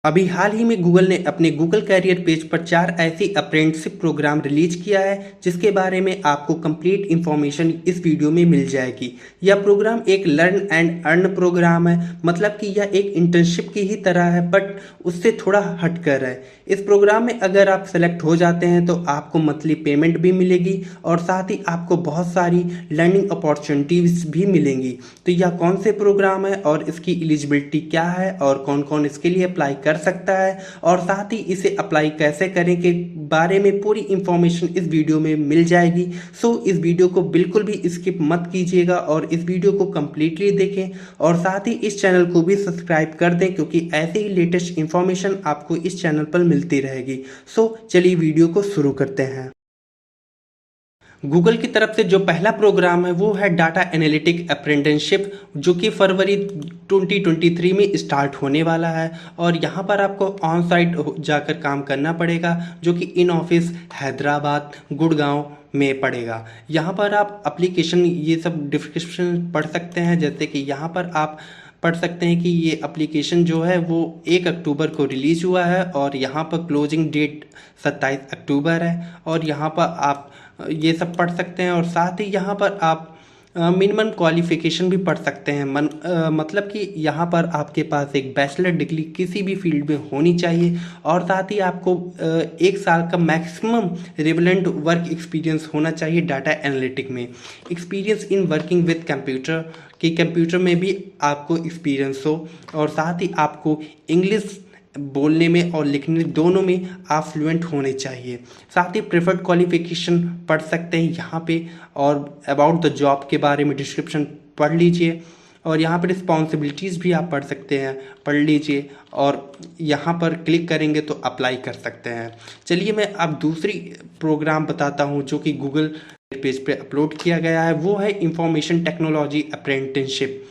अभी हाल ही में गूगल ने अपने गूगल कैरियर पेज पर 4 ऐसी अप्रेंटिसशिप प्रोग्राम रिलीज किया है जिसके बारे में आपको कंप्लीट इन्फॉर्मेशन इस वीडियो में मिल जाएगी। यह प्रोग्राम एक लर्न एंड अर्न प्रोग्राम है, मतलब कि यह एक इंटर्नशिप की ही तरह है बट उससे थोड़ा हटकर है। इस प्रोग्राम में अगर आप सेलेक्ट हो जाते हैं तो आपको मंथली पेमेंट भी मिलेगी और साथ ही आपको बहुत सारी लर्निंग अपॉर्चुनिटीज भी मिलेंगी। तो यह कौन से प्रोग्राम है और इसकी एलिजिबिलिटी क्या है और कौन कौन इसके लिए अप्लाई कर सकता है और साथ ही इसे अप्लाई कैसे करें के बारे में पूरी इंफॉर्मेशन इस वीडियो में मिल जाएगी। सो इस वीडियो को बिल्कुल भी स्किप मत कीजिएगा और इस वीडियो को कंप्लीटली देखें और साथ ही इस चैनल को भी सब्सक्राइब कर दें क्योंकि ऐसे ही लेटेस्ट इंफॉर्मेशन आपको इस चैनल पर मिलती रहेगी। सो चलिए वीडियो को शुरू करते हैं। गूगल की तरफ से जो पहला प्रोग्राम है वो है डाटा एनालिटिक अप्रेंटिसशिप, जो कि फरवरी 2023 में स्टार्ट होने वाला है और यहाँ पर आपको ऑन साइट जाकर काम करना पड़ेगा, जो कि इन ऑफिस हैदराबाद गुड़गांव में पड़ेगा। यहाँ पर आप एप्लीकेशन ये सब डिस्क्रिप्शन पढ़ सकते हैं, जैसे कि यहाँ पर आप पढ़ सकते हैं कि ये एप्लीकेशन जो है वो 1 अक्टूबर को रिलीज हुआ है और यहाँ पर क्लोजिंग डेट 27 अक्टूबर है और यहाँ पर आप ये सब पढ़ सकते हैं और साथ ही यहाँ पर आप मिनिमम क्वालिफिकेशन भी पढ़ सकते हैं। मतलब कि यहाँ पर आपके पास एक बैचलर डिग्री किसी भी फील्ड में होनी चाहिए और साथ ही आपको 1 साल का मैक्सिमम रिलेवेंट वर्क एक्सपीरियंस होना चाहिए डाटा एनालिटिक में। Experience in working with computer, कि कंप्यूटर में भी आपको एक्सपीरियंस हो और साथ ही आपको इंग्लिश बोलने में और लिखने दोनों में आप फ्लुएंट होने चाहिए। साथ ही प्रेफर्ड क्वालिफिकेशन पढ़ सकते हैं यहाँ पे और अबाउट द जॉब के बारे में डिस्क्रिप्शन पढ़ लीजिए और यहाँ पर रिस्पॉन्सिबिलिटीज़ भी आप पढ़ सकते हैं, पढ़ लीजिए और यहाँ पर क्लिक करेंगे तो अप्लाई कर सकते हैं। चलिए मैं अब दूसरी प्रोग्राम बताता हूँ जो कि गूगल पेज पे अपलोड किया गया है, वो है इंफॉर्मेशन टेक्नोलॉजी अप्रेंटिसशिप,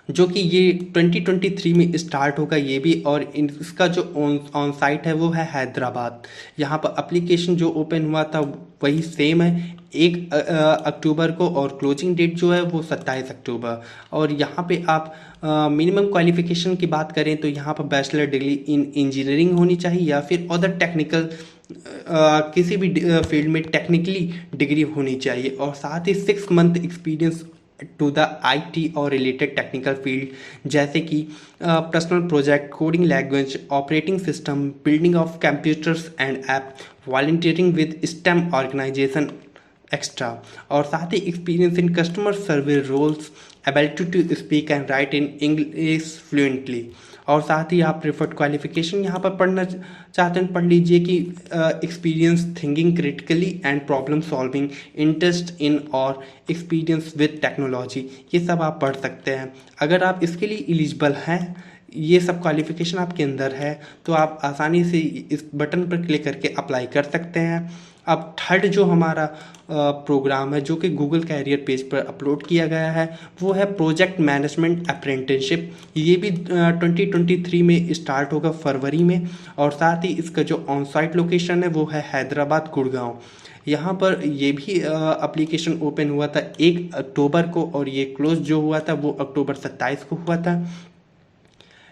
जो कि ये 2023 में स्टार्ट होगा ये भी। और इसका जो ऑन साइट है वो है हैदराबाद। यहाँ पर एप्लीकेशन जो ओपन हुआ था वही सेम है 1 अक्टूबर को और क्लोजिंग डेट जो है वो 27 अक्टूबर। और यहाँ पे आप मिनिमम क्वालिफिकेशन की बात करें तो यहाँ पर बैचलर डिग्री इन इंजीनियरिंग होनी चाहिए या फिर अदर टेक्निकल किसी भी फील्ड में टेक्निकली डिग्री होनी चाहिए और साथ ही 6 month experience to the IT और रिलेटेड टेक्निकल फील्ड, जैसे कि personal project, coding language, operating system, building of computers and app, volunteering with STEM organisation extra. और साथ ही experience in customer service roles, ability to speak and write in English fluently. और साथ ही आप preferred qualification यहाँ पर पढ़ना चाहते हैं पढ़ लीजिए कि experience thinking critically and problem solving, interest in और एक्सपीरियंस विद टेक्नोलॉजी, ये सब आप पढ़ सकते हैं। अगर आप इसके लिए एलिजिबल हैं, ये सब क्वालिफिकेशन आपके अंदर है, तो आप आसानी से इस बटन पर क्लिक करके अप्लाई कर सकते हैं। अब थर्ड जो हमारा प्रोग्राम है जो कि गूगल कैरियर पेज पर अपलोड किया गया है वो है प्रोजेक्ट मैनेजमेंट अप्रेंटिसशिप। ये भी 2023 में स्टार्ट होगा फरवरी में और साथ ही इसका जो ऑन साइट लोकेशन है वो है हैदराबाद गुड़गांव। यहाँ पर ये भी एप्लीकेशन ओपन हुआ था 1 अक्टूबर को और ये क्लोज जो हुआ था वो अक्टूबर 27 को हुआ था।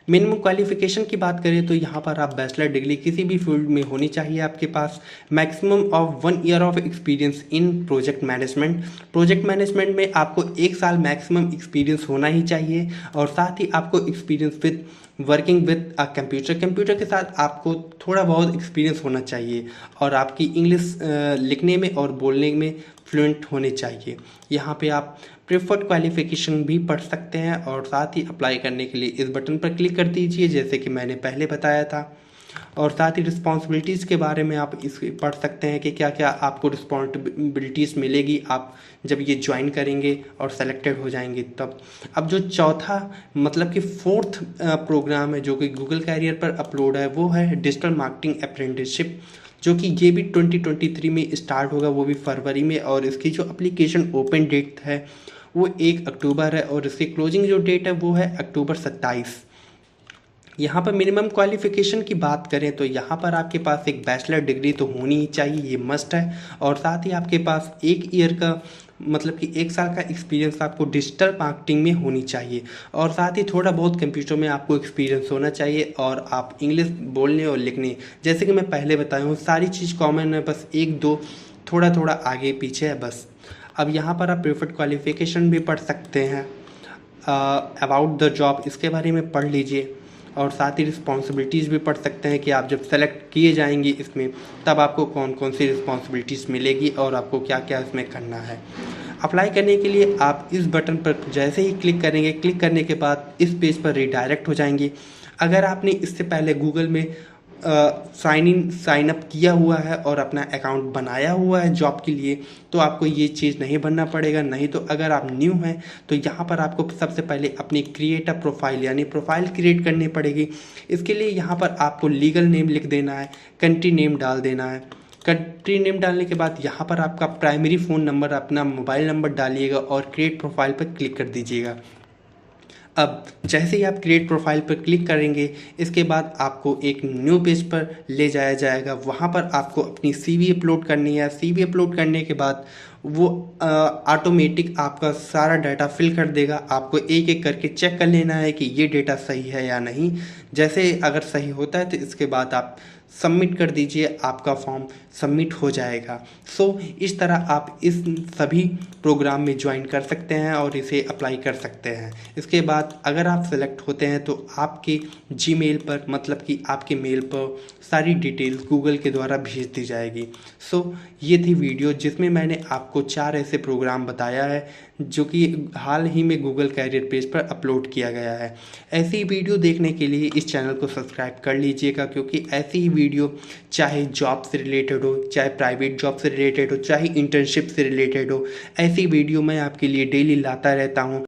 मिनिमम क्वालिफिकेशन की बात करें तो यहाँ पर आप बैचलर डिग्री किसी भी फील्ड में होनी चाहिए आपके पास, maximum of 1 year of experience in project management. Project management में आपको 1 साल मैक्सिमम एक्सपीरियंस होना ही चाहिए और साथ ही आपको experience with working with a computer के साथ आपको थोड़ा बहुत एक्सपीरियंस होना चाहिए और आपकी इंग्लिश लिखने में और बोलने में फ्लुएंट होने चाहिए। यहाँ पे आप प्रेफर्ड क्वालिफिकेशन भी पढ़ सकते हैं और साथ ही अप्लाई करने के लिए इस बटन पर क्लिक कर दीजिए जैसे कि मैंने पहले बताया था। और साथ ही रिस्पॉन्सिबिलिटीज़ के बारे में आप इस पढ़ सकते हैं कि क्या क्या आपको रिस्पॉन्सिबिलिटीज़ मिलेगी आप जब ये ज्वाइन करेंगे और सेलेक्टेड हो जाएंगे तब। अब जो चौथा मतलब कि फोर्थ प्रोग्राम है जो कि गूगल कैरियर पर अपलोड है वो है डिजिटल मार्केटिंग अप्रेंटिसशिप, जो कि ये भी 2023 में स्टार्ट होगा वो भी फरवरी में। और इसकी जो एप्लीकेशन ओपन डेट है वो 1 अक्टूबर है और इसकी क्लोजिंग जो डेट है वो है अक्टूबर 27। यहाँ पर मिनिमम क्वालिफ़िकेशन की बात करें तो यहाँ पर आपके पास एक बैचलर डिग्री तो होनी ही चाहिए, ये मस्ट है। और साथ ही आपके पास 1 ईयर का मतलब कि 1 साल का एक्सपीरियंस आपको डिजिटल मार्केटिंग में होनी चाहिए। और साथ ही थोड़ा बहुत कंप्यूटर में आपको एक्सपीरियंस होना चाहिए, और आप इंग्लिश बोलने और लिखने, जैसे कि मैं पहले बताया हूँ, सारी चीज़ कॉमन है, बस 1-2 थोड़ा थोड़ा आगे पीछे है बस। अब यहाँ पर आप प्रीफर्ड क्वालिफ़िकेशन भी पढ़ सकते हैं, अबाउट द जॉब इसके बारे में पढ़ लीजिए, और साथ ही रिस्पॉन्सिबिलिटीज़ भी पढ़ सकते हैं कि आप जब सेलेक्ट किए जाएंगे इसमें, तब आपको कौन कौन सी रिस्पॉन्सिबिलिटीज़ मिलेगी और आपको क्या क्या इसमें करना है। अप्लाई करने के लिए आप इस बटन पर जैसे ही क्लिक करेंगे, क्लिक करने के बाद इस पेज पर रिडायरेक्ट हो जाएंगे। अगर आपने इससे पहले गूगल में साइन अप किया हुआ है और अपना अकाउंट बनाया हुआ है जॉब के लिए, तो आपको ये चीज़ नहीं भरना पड़ेगा। नहीं तो अगर आप न्यू हैं तो यहाँ पर आपको सबसे पहले अपनी क्रिएट अ प्रोफाइल यानी प्रोफाइल क्रिएट करनी पड़ेगी। इसके लिए यहाँ पर आपको लीगल नेम लिख देना है, कंट्री नेम डाल देना है। कंट्री नेम डालने के बाद यहाँ पर आपका प्राइमरी फ़ोन नंबर, अपना मोबाइल नंबर डालिएगा और क्रिएट प्रोफाइल पर क्लिक कर दीजिएगा। अब जैसे ही आप क्रिएट प्रोफाइल पर क्लिक करेंगे, इसके बाद आपको एक न्यू पेज पर ले जाया जाएगा। वहाँ पर आपको अपनी सीवी अपलोड करनी है। सीवी अपलोड करने के बाद वो ऑटोमेटिक आपका सारा डाटा फिल कर देगा। आपको एक एक करके चेक कर लेना है कि ये डेटा सही है या नहीं। जैसे अगर सही होता है तो इसके बाद आप सबमिट कर दीजिए, आपका फॉर्म सबमिट हो जाएगा। इस तरह आप इस सभी प्रोग्राम में ज्वाइन कर सकते हैं और इसे अप्लाई कर सकते हैं। इसके बाद अगर आप सेलेक्ट होते हैं तो आपके जीमेल पर, मतलब कि आपके मेल पर सारी डिटेल्स गूगल के द्वारा भेज दी जाएगी। ये थी वीडियो जिसमें मैंने आपको 4 ऐसे प्रोग्राम बताया है जो कि हाल ही में गूगल कैरियर पेज पर अपलोड किया गया है। ऐसी ही वीडियो देखने के लिए इस चैनल को सब्सक्राइब कर लीजिएगा, क्योंकि ऐसी ही वीडियो चाहे जॉब से रिलेटेड हो, चाहे प्राइवेट जॉब से रिलेटेड हो, चाहे इंटर्नशिप से रिलेटेड हो, ऐसी वीडियो मैं आपके लिए डेली लाता रहता हूँ।